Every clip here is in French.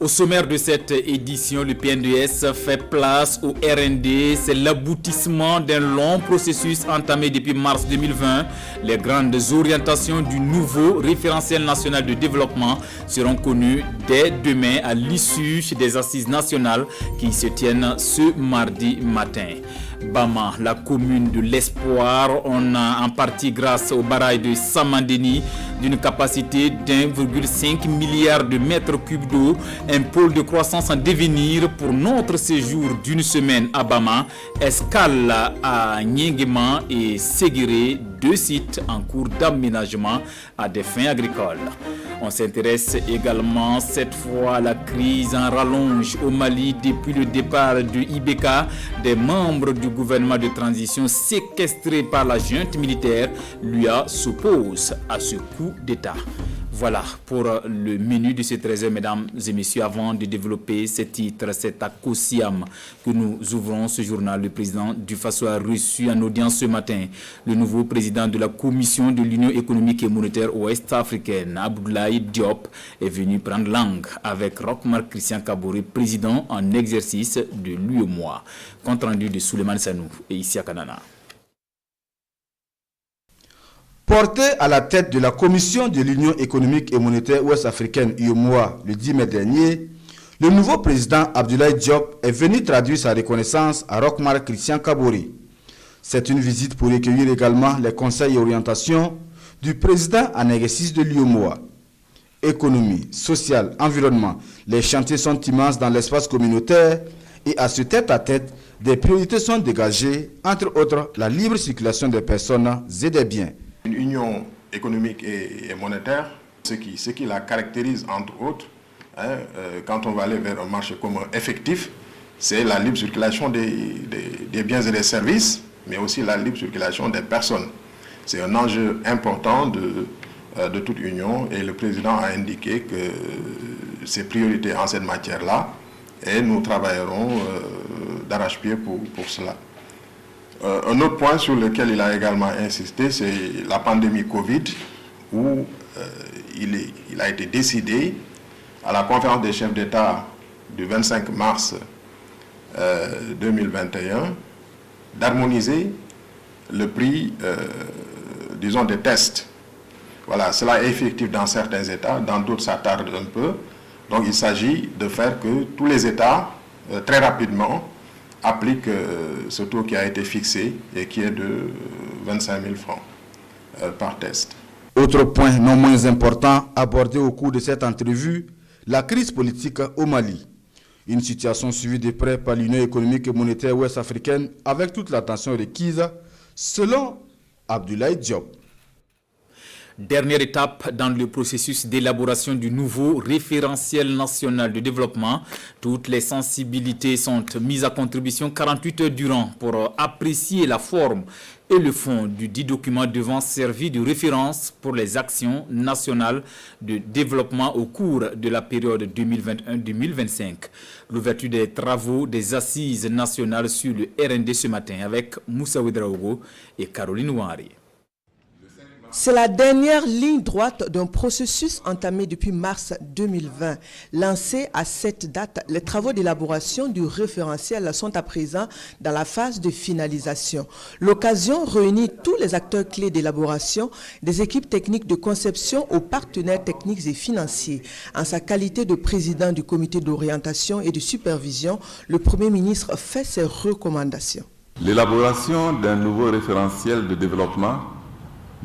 Au sommaire de cette édition, le PNDS fait place au RND. C'est l'aboutissement d'un long processus entamé depuis mars 2020. Les grandes orientations du nouveau référentiel national de développement seront connues dès demain à l'issue des assises nationales qui se tiennent ce mardi matin. Bama, la commune de l'Espoir, on a en partie grâce au barrage de Samandeni d'une capacité d'1,5 milliard de mètres cubes d'eau, un pôle de croissance en devenir pour notre séjour d'une semaine à Bama, escale à Nyengema et Séguéré, deux sites en cours d'aménagement à des fins agricoles. On s'intéresse également cette fois à la crise en rallonge au Mali depuis le départ de IBK. Des membres du gouvernement de transition séquestrés par la junte militaire s'opposent à ce coup d'État. Voilà pour le menu de ces 13 heures, mesdames et messieurs. Avant de développer ces titres, c'est à Kosiam que nous ouvrons ce journal. Le président du Faso a reçu en audience ce matin le nouveau président de la Commission de l'Union économique et monétaire ouest-africaine, Abdoulaye Diop, est venu prendre langue avec Roch-Marc Christian Kaboré, président en exercice de l'UEMOA. Compte rendu de Souleymane Sanou et Isia Kanana. Porté à la tête de la Commission de l'Union économique et monétaire ouest-africaine UEMOA le 10 mai dernier, le nouveau président Abdoulaye Diop est venu traduire sa reconnaissance à Roch-Marc Christian Kaboré. C'est une visite pour recueillir également les conseils et orientations du président en exercice de l'UEMOA. Économie, social, environnement, les chantiers sont immenses dans l'espace communautaire et à ce tête-à-tête, des priorités sont dégagées, entre autres la libre circulation des personnes et des biens. Une union économique et monétaire, ce qui la caractérise entre autres, quand on va aller vers un marché commun effectif, c'est la libre circulation des biens et des services, mais aussi la libre circulation des personnes. C'est un enjeu important de toute union et le président a indiqué que ses priorités en cette matière-là, et nous travaillerons d'arrache-pied pour cela. Un autre point sur lequel il a également insisté, c'est la pandémie Covid, où il a été décidé à la conférence des chefs d'État du 25 mars 2021 d'harmoniser le prix, disons, des tests. Voilà, cela est effectif dans certains États, dans d'autres ça tarde un peu. Donc il s'agit de faire que tous les États, très rapidement, applique ce taux qui a été fixé et qui est de 25 000 francs par test. Autre point non moins important abordé au cours de cette entrevue, la crise politique au Mali. Une situation suivie de près par l'Union économique et monétaire ouest-africaine avec toute l'attention requise, selon Abdoulaye Diop. Dernière étape dans le processus d'élaboration du nouveau référentiel national de développement. Toutes les sensibilités sont mises à contribution 48 heures durant pour apprécier la forme et le fond du dit document devant servir de référence pour les actions nationales de développement au cours de la période 2021-2025. L'ouverture des travaux des assises nationales sur le RND ce matin avec Moussa Ouedraogo et Caroline Ouari. C'est la dernière ligne droite d'un processus entamé depuis mars 2020. Lancé à cette date, les travaux d'élaboration du référentiel sont à présent dans la phase de finalisation. L'occasion réunit tous les acteurs clés d'élaboration, des équipes techniques de conception aux partenaires techniques et financiers. En sa qualité de président du comité d'orientation et de supervision, le Premier ministre fait ses recommandations. L'élaboration d'un nouveau référentiel de développement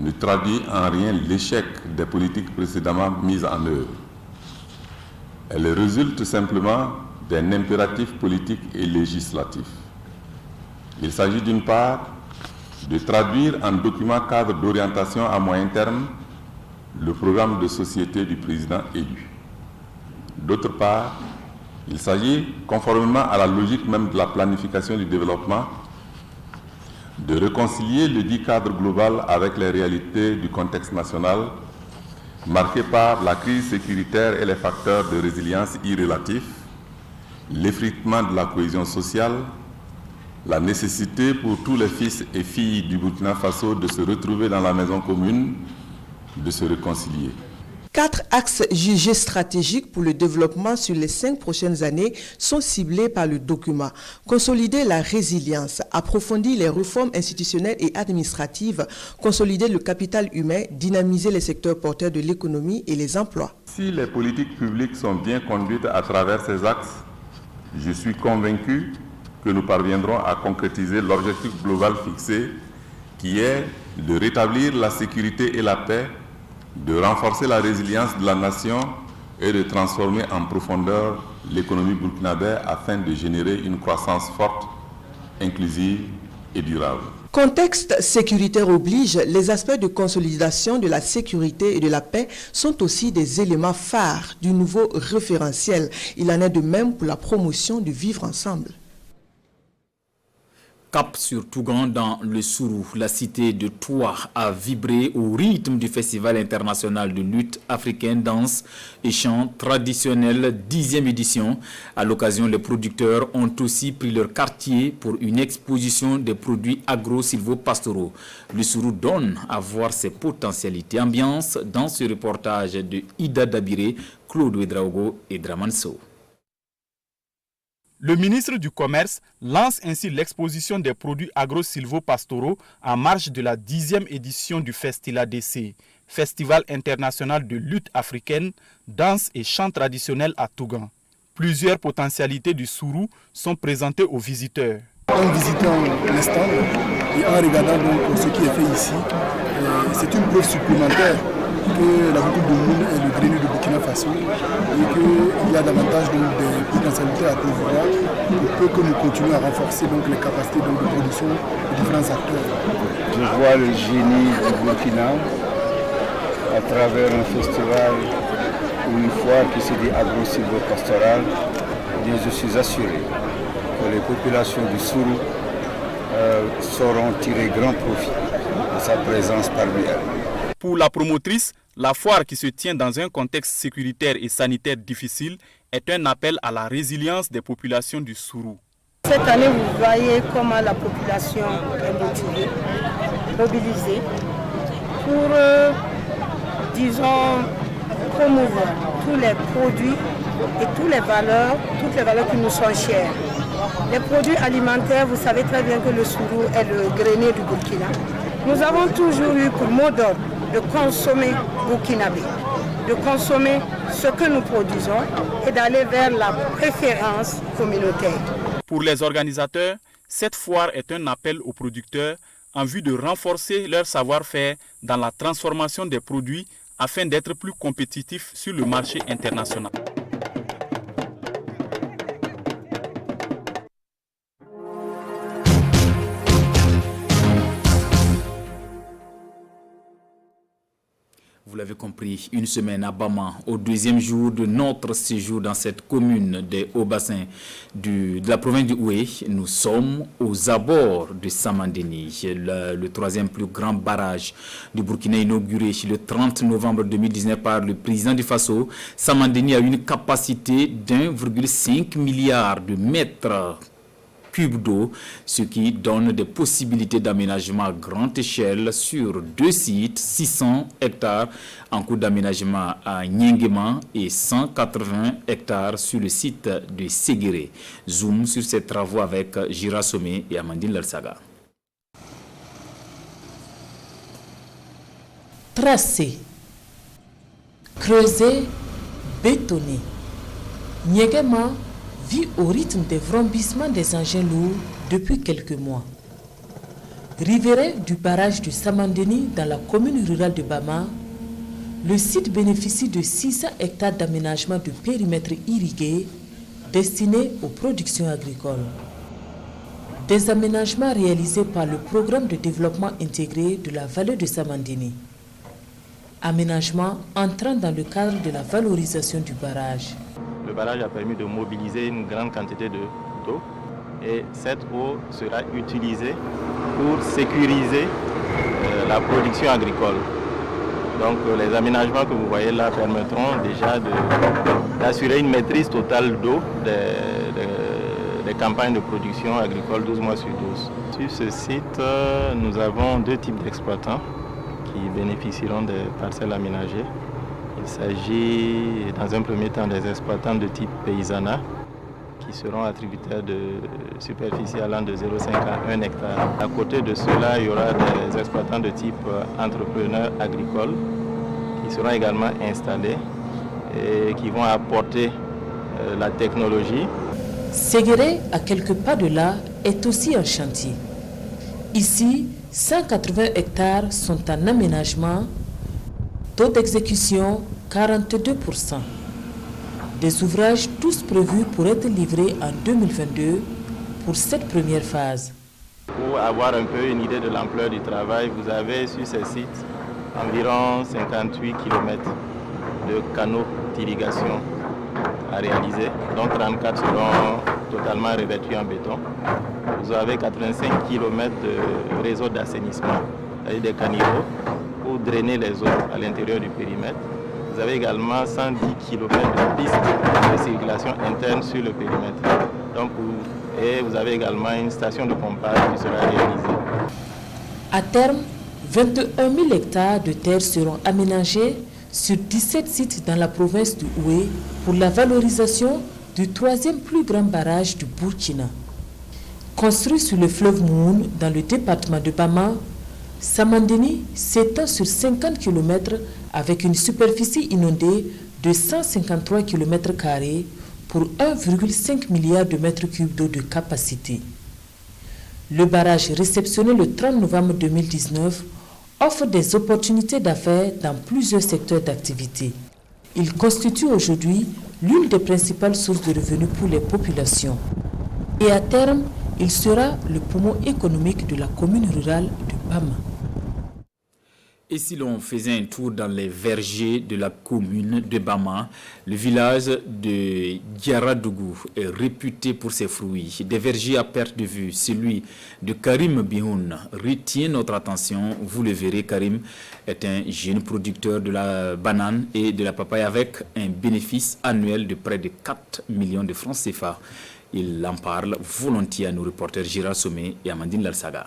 ne traduit en rien l'échec des politiques précédemment mises en œuvre. Elle résulte simplement d'un impératif politique et législatif. Il s'agit d'une part de traduire en document cadre d'orientation à moyen terme le programme de société du président élu. D'autre part, il s'agit, conformément à la logique même de la planification du développement, de réconcilier le dit cadre global avec les réalités du contexte national, marqué par la crise sécuritaire et les facteurs de résilience irrélatifs, l'effritement de la cohésion sociale, la nécessité pour tous les fils et filles du Burkina Faso de se retrouver dans la maison commune, de se réconcilier. 4 axes jugés stratégiques pour le développement sur les 5 prochaines années sont ciblés par le document. Consolider la résilience, approfondir les réformes institutionnelles et administratives, consolider le capital humain, dynamiser les secteurs porteurs de l'économie et les emplois. Si les politiques publiques sont bien conduites à travers ces axes, je suis convaincu que nous parviendrons à concrétiser l'objectif global fixé qui est de rétablir la sécurité et la paix, de renforcer la résilience de la nation et de transformer en profondeur l'économie burkinabé afin de générer une croissance forte, inclusive et durable. Contexte sécuritaire oblige, les aspects de consolidation de la sécurité et de la paix sont aussi des éléments phares du nouveau référentiel. Il en est de même pour la promotion du vivre ensemble. Cap sur Tougan dans le Sourou, la cité de Toua a vibré au rythme du Festival international de lutte africaine, danse et chant traditionnel 10e édition. À l'occasion, les producteurs ont aussi pris leur quartier pour une exposition des produits agro-silvopastoraux. Le Sourou donne à voir ses potentialités. Ambiance dans ce reportage de Ida Dabiré, Claude Ouedraogo et Draman Sow. Le ministre du Commerce lance ainsi l'exposition des produits agro-silvopastoraux en marge de la 10e édition du FESTILADC, Festival international de lutte africaine, danse et chant traditionnel à Tougan. Plusieurs potentialités du Sourou sont présentées aux visiteurs. En visitant les stands et en regardant donc ce qui est fait ici, c'est une preuve supplémentaire que la Coupe du Monde est le grenier de Burkina Faso et qu'il y a davantage donc, des potentialités à pourvoir pour peu que nous continuions à renforcer donc, les capacités donc, de production de différents acteurs. Je vois le génie du Burkina à travers un festival ou une foire qui se dit agro-silvopastorale. Je suis assuré que les populations du Sourou sauront tirer grand profit de sa présence parmi elles. Pour la promotrice, la foire qui se tient dans un contexte sécuritaire et sanitaire difficile est un appel à la résilience des populations du Sourou. Cette année, vous voyez comment la population est motivée, mobilisée pour, disons, promouvoir tous les produits et toutes les valeurs qui nous sont chères. Les produits alimentaires, vous savez très bien que le Sourou est le grenier du Burkina. Nous avons toujours eu pour mot d'ordre de consommer burkinabé, de consommer ce que nous produisons et d'aller vers la préférence communautaire. Pour les organisateurs, cette foire est un appel aux producteurs en vue de renforcer leur savoir-faire dans la transformation des produits afin d'être plus compétitifs sur le marché international. Vous l'avez compris, une semaine à Bama, au deuxième jour de notre séjour dans cette commune des Hauts-Bassins de la province du Houé. Nous sommes aux abords de Samandéni, le troisième plus grand barrage du Burkina inauguré le 30 novembre 2019 par le président du Faso. Samandéni a une capacité d'1,5 milliard de mètres cubes d'eau, ce qui donne des possibilités d'aménagement à grande échelle sur 2 sites, 600 hectares en cours d'aménagement à Niengema et 180 hectares sur le site de Séguéré. Zoom sur ces travaux avec Gira Somé et Amandine Lersaga. Tracé, creusé, bétonné. Niengema vit au rythme des vrombissements des engins lourds depuis quelques mois. Riverain du barrage de Samandéni dans la commune rurale de Bama, le site bénéficie de 600 hectares d'aménagement de périmètre irrigué destinés aux productions agricoles. Des aménagements réalisés par le programme de développement intégré de la vallée de Samandéni. Aménagement entrant dans le cadre de la valorisation du barrage. Le barrage a permis de mobiliser une grande quantité d'eau et cette eau sera utilisée pour sécuriser la production agricole. Donc les aménagements que vous voyez là permettront déjà d'assurer une maîtrise totale d'eau des campagnes de production agricole 12 mois sur 12. Sur ce site, nous avons 2 types d'exploitants qui bénéficieront des parcelles aménagées. Il s'agit dans un premier temps des exploitants de type paysanat qui seront attributaires de superficie allant de 0,5 à 1 hectare. À côté de cela, il y aura des exploitants de type entrepreneurs agricoles qui seront également installés et qui vont apporter la technologie. Séguéré, à quelques pas de là, est aussi un chantier. Ici, 180 hectares sont en aménagement, taux d'exécution 42%. Des ouvrages tous prévus pour être livrés en 2022 pour cette première phase. Pour avoir un peu une idée de l'ampleur du travail, vous avez sur ces sites environ 58 km de canaux d'irrigation à réaliser, dont 34 seront totalement revêtus en béton. Vous avez 85 km de réseau d'assainissement, c'est-à-dire des caniveaux pour drainer les eaux à l'intérieur du périmètre. Vous avez également 110 km de pistes de circulation interne sur le périmètre. Donc, et vous avez également une station de pompage qui sera réalisée. À terme, 21 000 hectares de terre seront aménagés sur 17 sites dans la province du Houé pour la valorisation du troisième plus grand barrage du Burkina. Construit sur le fleuve Moun dans le département de Bama, Samandéni s'étend sur 50 km avec une superficie inondée de 153 km² pour 1,5 milliard de mètres cubes d'eau de capacité. Le barrage réceptionné le 30 novembre 2019 offre des opportunités d'affaires dans plusieurs secteurs d'activité. Il constitue aujourd'hui l'une des principales sources de revenus pour les populations. Et à terme, il sera le poumon économique de la commune rurale de Bama. Et si l'on faisait un tour dans les vergers de la commune de Bama, le village de Diaradougou est réputé pour ses fruits. Des vergers à perte de vue, celui de Karim Bihoun retient notre attention. Vous le verrez, Karim est un jeune producteur de la banane et de la papaye avec un bénéfice annuel de près de 4 millions de francs CFA. Il en parle volontiers à nos reporters Gérard Sommet et Amandine Lalsaga.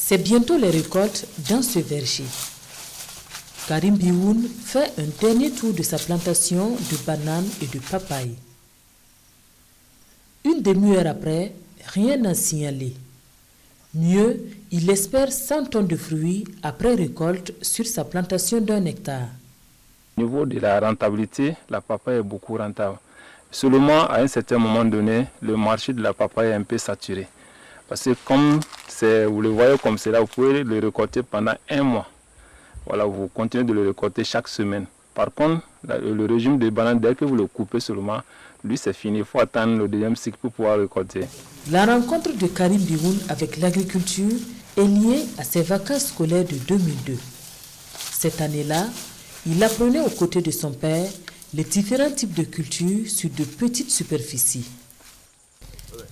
C'est bientôt les récoltes dans ce verger. Karim Bihoun fait un dernier tour de sa plantation de bananes et de papaye. Une demi-heure après, rien n'a signalé. Mieux, il espère 100 tonnes de fruits après récolte sur sa plantation d'1 hectare. Au niveau de la rentabilité, la papaye est beaucoup rentable. Seulement, à un certain moment donné, le marché de la papaye est un peu saturé. Parce que comme vous le voyez comme cela, vous pouvez le récolter pendant 1 mois. Voilà, vous continuez de le récolter chaque semaine. Par contre, le régime des bananes, dès que vous le coupez seulement, lui c'est fini. Il faut attendre le deuxième cycle pour pouvoir récolter. La rencontre de Karim Bihoun avec l'agriculture est liée à ses vacances scolaires de 2002. Cette année-là, il apprenait aux côtés de son père les différents types de cultures sur de petites superficies.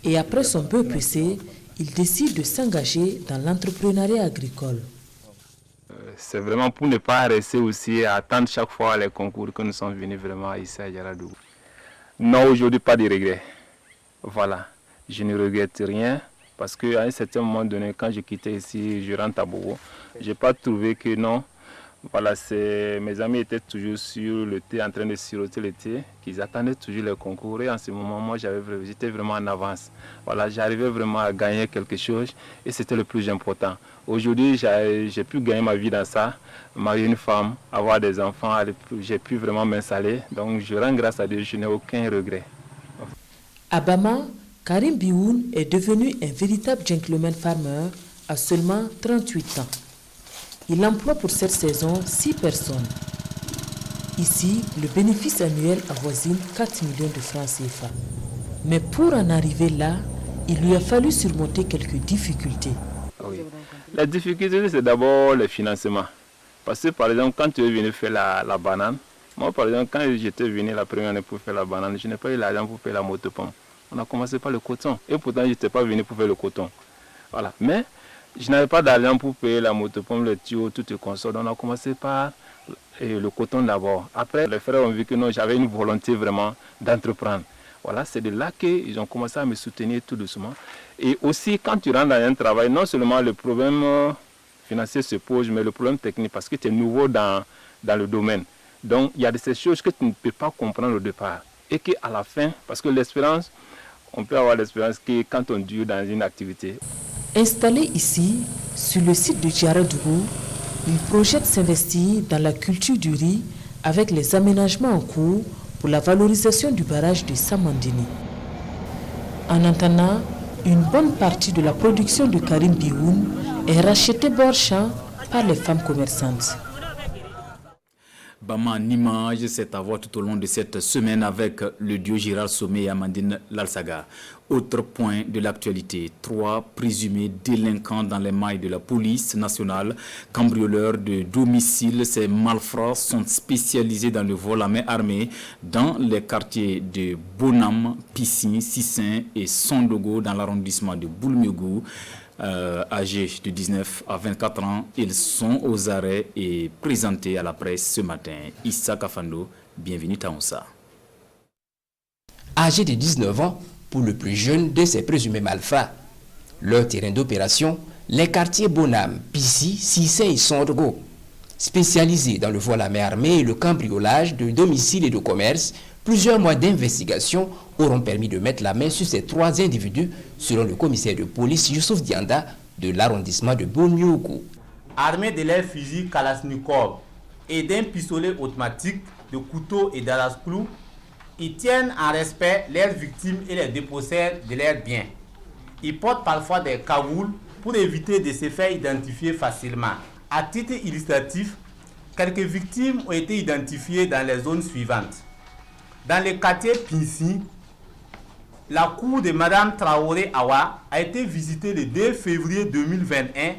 Et après son BEPC, il décide de s'engager dans l'entrepreneuriat agricole. C'est vraiment pour ne pas rester aussi à attendre chaque fois les concours que nous sommes venus vraiment ici à Diaradougou. Non, aujourd'hui, pas de regrets. Voilà, je ne regrette rien parce qu'à un certain moment donné, quand j'ai quitté ici, je rentre à Bobo, je n'ai pas trouvé que non. Voilà, mes amis étaient toujours sur le thé, en train de siroter le thé, qu'ils attendaient toujours les concours. Et en ce moment, moi, j'étais vraiment en avance. Voilà, j'arrivais vraiment à gagner quelque chose et c'était le plus important. Aujourd'hui, j'ai pu gagner ma vie dans ça, marier une femme, avoir des enfants, j'ai pu vraiment m'installer. Donc, je rends grâce à Dieu, je n'ai aucun regret. À Bama, Karim Bihoun est devenu un véritable gentleman farmer à seulement 38 ans. Il emploie pour cette saison 6 personnes. Ici, le bénéfice annuel avoisine 4 millions de francs CFA. Mais pour en arriver là, il lui a fallu surmonter quelques difficultés. Oui. La difficulté, c'est d'abord le financement. Parce que, par exemple, quand tu es venu faire la banane, moi, par exemple, quand j'étais venu la première année pour faire la banane, je n'ai pas eu l'argent pour faire la motopompe. On a commencé par le coton. Et pourtant, je n'étais pas venu pour faire le coton. Voilà. Mais je n'avais pas d'argent pour payer la motopompe, le tuyau, tout le consort. On a commencé par le coton d'abord. Après, les frères ont vu que non, j'avais une volonté vraiment d'entreprendre. Voilà, c'est de là qu'ils ont commencé à me soutenir tout doucement. Et aussi, quand tu rentres dans un travail, non seulement le problème financier se pose, mais le problème technique, parce que tu es nouveau dans le domaine. Donc il y a de ces choses que tu ne peux pas comprendre au départ. Et qu'à la fin, parce que l'espérance, on peut avoir l'espérance que quand on dure dans une activité. Installé ici, sur le site de Djaradougou, il projette s'investir dans la culture du riz avec les aménagements en cours pour la valorisation du barrage de Samandini. En attendant, une bonne partie de la production de Karim Bioun est rachetée bord champ par les femmes commerçantes. Bama en image, c'est à voir tout au long de cette semaine avec le duo Gérard Sommet et Amandine Lalsaga. Autre point de l'actualité, 3 présumés délinquants dans les mailles de la police nationale, cambrioleurs de domicile. Ces malfrats sont spécialisés dans le vol à main armée dans les quartiers de Bonam, Pissin, Sissin et Sondogo dans l'arrondissement de Boulmiougou. Âgés de 19 à 24 ans, ils sont aux arrêts et présentés à la presse ce matin. Issa Kafando, bienvenue à Onsa. Âgés de 19 ans pour le plus jeune de ces présumés malfrats. Leur terrain d'opération, les quartiers Bonam, Pissi, Sissé et Sondego. Spécialisés dans le vol à main armée et le cambriolage de domiciles et de commerce, plusieurs mois d'investigation auront permis de mettre la main sur ces 3 individus, selon le commissaire de police Youssouf Dianda de l'arrondissement de Boulmiougou. Armés de leurs fusils Kalachnikov et d'un pistolet automatique, de couteaux et d'arrache-clous, ils tiennent en respect leurs victimes et les dépossèdent de leurs biens. Ils portent parfois des cagoules pour éviter de se faire identifier facilement. À titre illustratif, quelques victimes ont été identifiées dans les zones suivantes. Dans le quartier Pinsi, la cour de Mme Traoré Awa a été visitée le 2 février 2021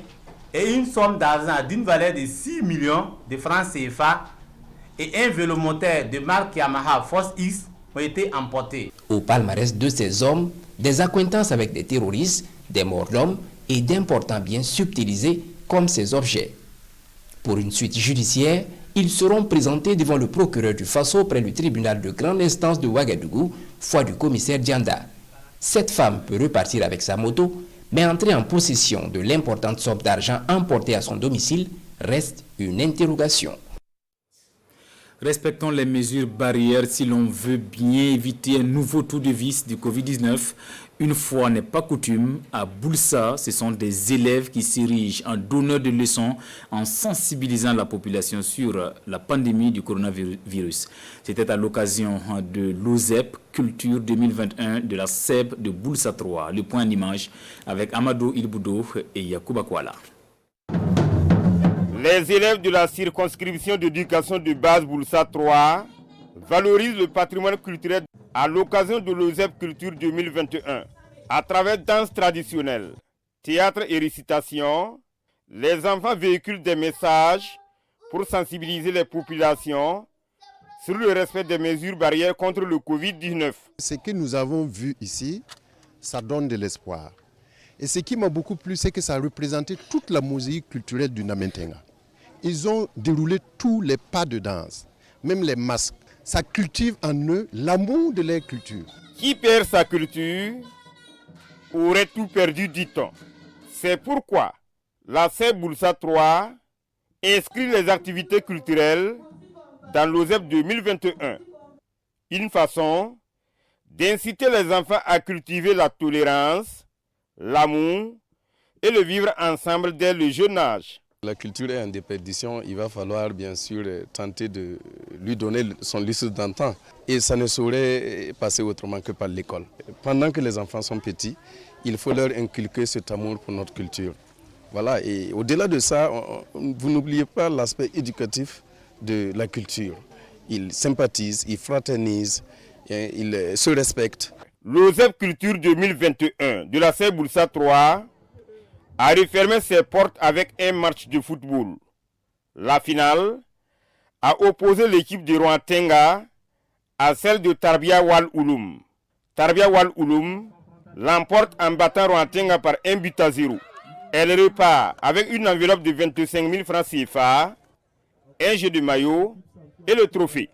et une somme d'argent d'une valeur de 6 millions de francs CFA et un vélomoteur de marque Yamaha Force X ont été emportés. Au palmarès de ces hommes, des accointances avec des terroristes, des morts d'hommes et d'importants biens subtilisés comme ces objets. Pour une suite judiciaire, ils seront présentés devant le procureur du Faso près du tribunal de grande instance de Ouagadougou, foi du commissaire Dianda. Cette femme peut repartir avec sa moto, mais entrer en possession de l'importante somme d'argent emportée à son domicile reste une interrogation. Respectons les mesures barrières si l'on veut bien éviter un nouveau tour de vis du Covid-19. Une fois n'est pas coutume, à Boulsa, ce sont des élèves qui s'érigent en donneurs de leçons en sensibilisant la population sur la pandémie du coronavirus. C'était à l'occasion de l'OZEP Culture 2021 de la SEB de Boulsa 3. Le point d'image avec Amadou Ilboudo et Yacouba Kouala. Les élèves de la circonscription d'éducation de base Boulsa 3 valorisent le patrimoine culturel à l'occasion de l'OZEP Culture 2021. À travers danse traditionnelle, théâtre et récitation, les enfants véhiculent des messages pour sensibiliser les populations sur le respect des mesures barrières contre le Covid-19. Ce que nous avons vu ici, ça donne de l'espoir. Et ce qui m'a beaucoup plu, c'est que ça représentait toute la mosaïque culturelle du Namentenga. Ils ont déroulé tous les pas de danse, même les masques. Ça cultive en eux l'amour de leur culture. Qui perd sa culture aurait tout perdu, dit-on. C'est pourquoi la SEB Boulsa 3 inscrit les activités culturelles dans l'OZEP 2021. Une façon d'inciter les enfants à cultiver la tolérance, l'amour et le vivre ensemble dès le jeune âge. La culture est en déperdition, il va falloir bien sûr tenter de lui donner son lustre d'antan. Et ça ne saurait passer autrement que par l'école. Pendant que les enfants sont petits, il faut leur inculquer cet amour pour notre culture. Voilà, et au-delà de ça, vous n'oubliez pas l'aspect éducatif de la culture. Ils sympathisent, ils fraternisent, ils se respectent. L'OZEP Culture 2021 de la SEB Boulsa 3 a refermé ses portes avec un match de football. La finale a opposé l'équipe de Rwantenga à celle de Tarbia Wal Ouloum. Tarbia Wal Ouloum l'emporte en battant Rwantenga par 1-0. Elle repart avec une enveloppe de 25 000 francs CFA, un jeu de maillot et le trophée.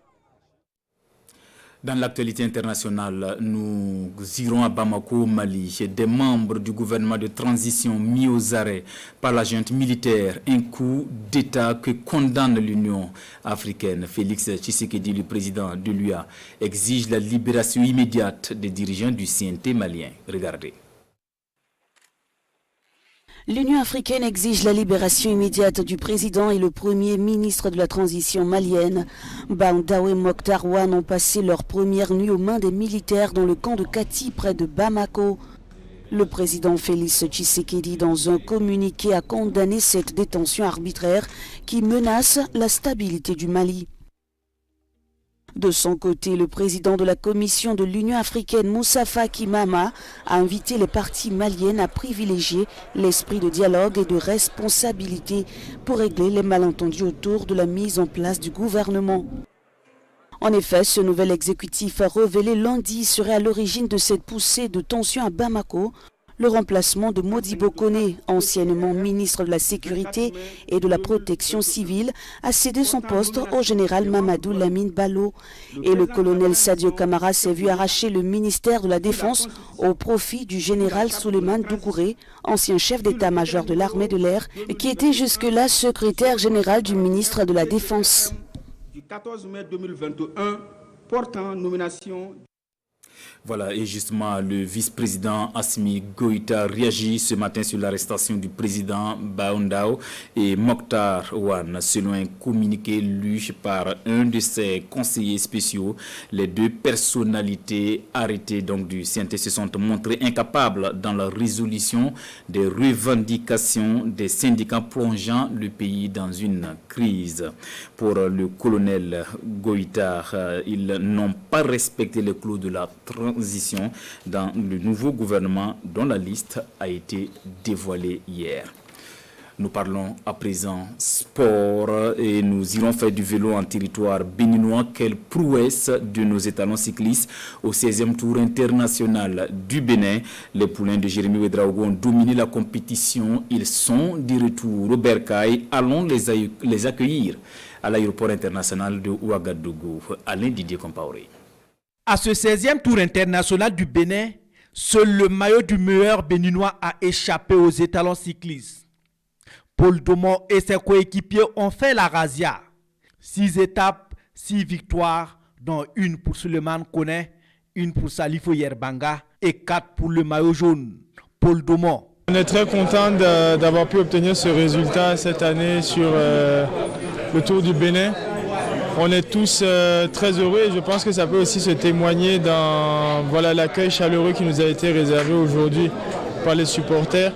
Dans l'actualité internationale, nous irons à Bamako, Mali. Des membres du gouvernement de transition mis aux arrêts par la junte militaire, un coup d'État que condamne l'Union africaine. Félix Tshisekedi, le président de l'UA, exige la libération immédiate des dirigeants du CNT malien. Regardez. L'Union africaine exige la libération immédiate du président et le premier ministre de la transition malienne. Baoundaou et Mokhtar Ouane ont passé leur première nuit aux mains des militaires dans le camp de Kati près de Bamako. Le président Félix Tshisekedi, dans un communiqué, a condamné cette détention arbitraire qui menace la stabilité du Mali. De son côté, le président de la Commission de l'Union africaine, Moussa Faki Mahamat, a invité les parties maliennes à privilégier l'esprit de dialogue et de responsabilité pour régler les malentendus autour de la mise en place du gouvernement. En effet, ce nouvel exécutif a révélé lundi serait à l'origine de cette poussée de tension à Bamako. Le remplacement de Modibo Koné, anciennement ministre de la Sécurité et de la Protection civile, a cédé son poste au général Mamadou Lamine Ballo. Et le colonel Sadio Kamara s'est vu arracher le ministère de la Défense au profit du général Souleymane Doucouré, ancien chef d'état-major de l'armée de l'air, qui était jusque-là secrétaire général du ministre de la Défense. Du 14 mai 2021, portant nomination. Voilà, et justement, le vice-président Assimi Goïta réagit ce matin sur l'arrestation du président Baoundaou et Mokhtar Ouane. Selon un communiqué lu par un de ses conseillers spéciaux, les deux personnalités arrêtées donc du CNT se sont montrées incapables dans la résolution des revendications des syndicats plongeant le pays dans une crise. Pour le colonel Goïta, ils n'ont pas respecté les clauses de la transition dans le nouveau gouvernement dont la liste a été dévoilée hier. Nous parlons à présent sport et nous irons faire du vélo en territoire béninois. Quelle prouesse de nos étalons cyclistes au 16e tour international du Bénin. Les poulains de Jérémy Ouedraogo ont dominé la compétition. Ils sont de retour au Bercail. Allons les accueillir à l'aéroport international de Ouagadougou. Alain Didier Compaoré. À ce 16e tour international du Bénin, seul le maillot du meilleur béninois a échappé aux étalons cyclistes. Paul Domon et ses coéquipiers ont fait la razzia. 6 étapes, 6 victoires, dont une pour Souleymane Koné, une pour Salifo Yerbanga et 4 pour le maillot jaune, Paul Domon. On est très content d'avoir pu obtenir ce résultat cette année sur le Tour du Bénin. On est tous très heureux et je pense que ça peut aussi se témoigner dans l'accueil chaleureux qui nous a été réservé aujourd'hui par les supporters.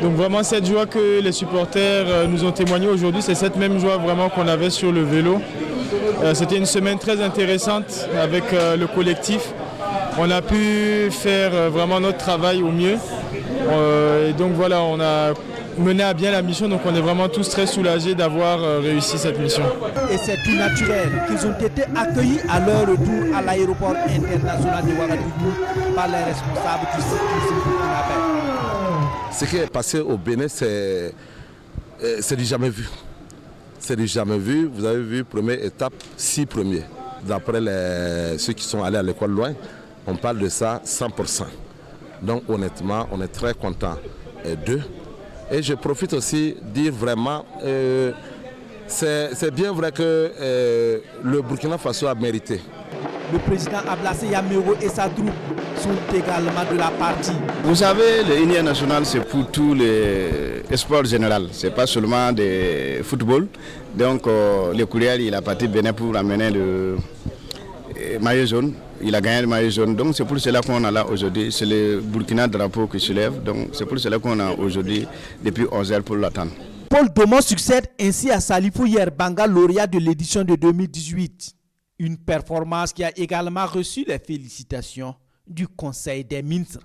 Donc vraiment cette joie que les supporters nous ont témoigné aujourd'hui, c'est cette même joie vraiment qu'on avait sur le vélo. C'était une semaine très intéressante avec le collectif. On a pu faire vraiment notre travail au mieux. Et donc voilà, on a mené à bien la mission, donc on est vraiment tous très soulagés d'avoir réussi cette mission. Et c'est tout naturel qu'ils ont été accueillis à leur retour à l'aéroport international de Ouagadougou par les responsables du cyclisme burkinabé. Ce qui est passé au Bénin, c'est du jamais vu. C'est du jamais vu. Vous avez vu, première étape, 6 premiers. D'après ceux qui sont allés à l'école loin, on parle de ça 100%. Donc honnêtement, on est très contents d'eux. Et je profite aussi de dire vraiment, c'est bien vrai que le Burkina Faso a mérité. Le président Ablassé Yamero et sa troupe sont également de la partie. Vous savez, l'Union nationale, c'est pour tous les sports généraux. Ce n'est pas seulement des football. Donc, le courrier, il a parti Bénin pour amener le maillot jaune. Il a gagné le maillot jaune. Donc, c'est pour cela qu'on a là aujourd'hui. C'est le Burkina drapeau qui se lève. Donc, c'est pour cela qu'on a aujourd'hui, depuis 11h, pour l'attendre. Paul Domon succède ainsi à Salifou Yerbanga, lauréat de l'édition de 2018. Une performance qui a également reçu les félicitations du Conseil des ministres.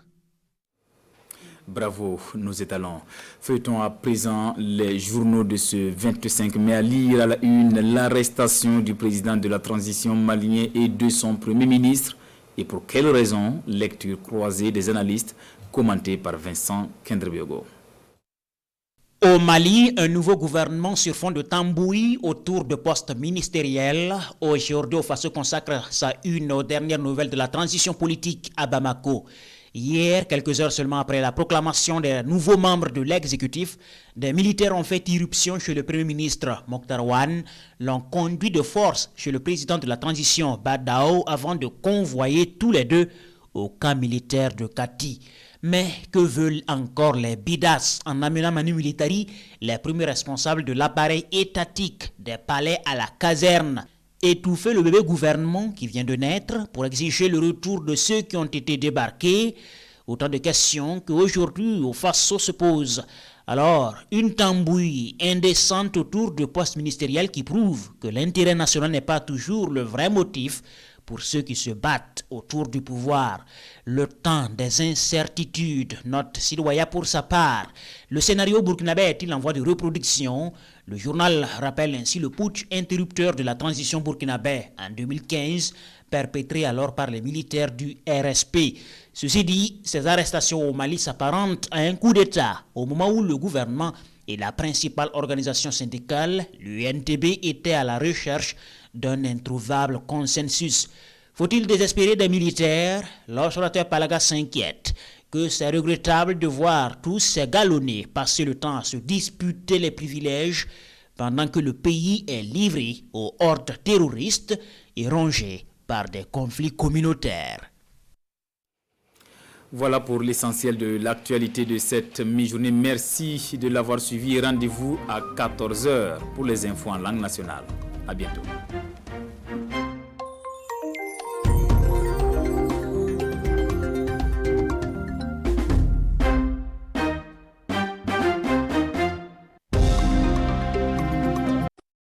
Bravo, nos étalons. Feuilletons à présent les journaux de ce 25 mai à lire à la une l'arrestation du président de la transition malien et de son premier ministre. Et pour quelle raison? Lecture croisée des analystes commentée par Vincent Kendrebiogo. Au Mali, un nouveau gouvernement sur fond de tambouille autour de postes ministériels. Aujourd'hui, OFASO consacre sa une aux dernières nouvelles de la transition politique à Bamako. Hier, quelques heures seulement après la proclamation des nouveaux membres de l'exécutif, des militaires ont fait irruption chez le Premier ministre Mokhtar Ouane, l'ont conduit de force chez le président de la transition Badao avant de convoyer tous les deux au camp militaire de Kati. Mais que veulent encore les bidas en amenant Manu Militari, les premiers responsables de l'appareil étatique des palais à la caserne? Étouffer le bébé gouvernement qui vient de naître pour exiger le retour de ceux qui ont été débarqués? Autant de questions qu'aujourd'hui OFASO se pose. Alors, une tambouille indécente autour de postes ministériels qui prouve que l'intérêt national n'est pas toujours le vrai motif pour ceux qui se battent autour du pouvoir. Le temps des incertitudes, note Sidouaya pour sa part. Le scénario burkinabé est-il en voie de reproduction? Le journal rappelle ainsi le putsch interrupteur de la transition burkinabé en 2015, perpétré alors par les militaires du RSP. Ceci dit, ces arrestations au Mali s'apparentent à un coup d'État, au moment où le gouvernement et la principale organisation syndicale, l'UNTB, étaient à la recherche d'un introuvable consensus. Faut-il désespérer des militaires? L'observateur Palaga s'inquiète que c'est regrettable de voir tous ces galonnés passer le temps à se disputer les privilèges pendant que le pays est livré aux hordes terroristes et rongé par des conflits communautaires. Voilà pour l'essentiel de l'actualité de cette mi-journée. Merci de l'avoir suivi. Rendez-vous à 14h pour les infos en langue nationale. À bientôt.